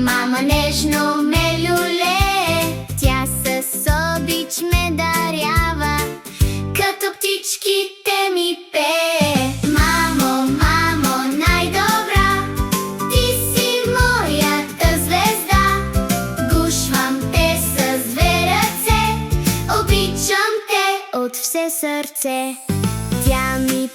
Мама нежно ме люлее, тя със обич ме дарява, като птичките ми пее. Мамо, мамо, най-добра, ти си моята звезда. Гушвам те с две ръце, обичам те от все сърце. Тя ми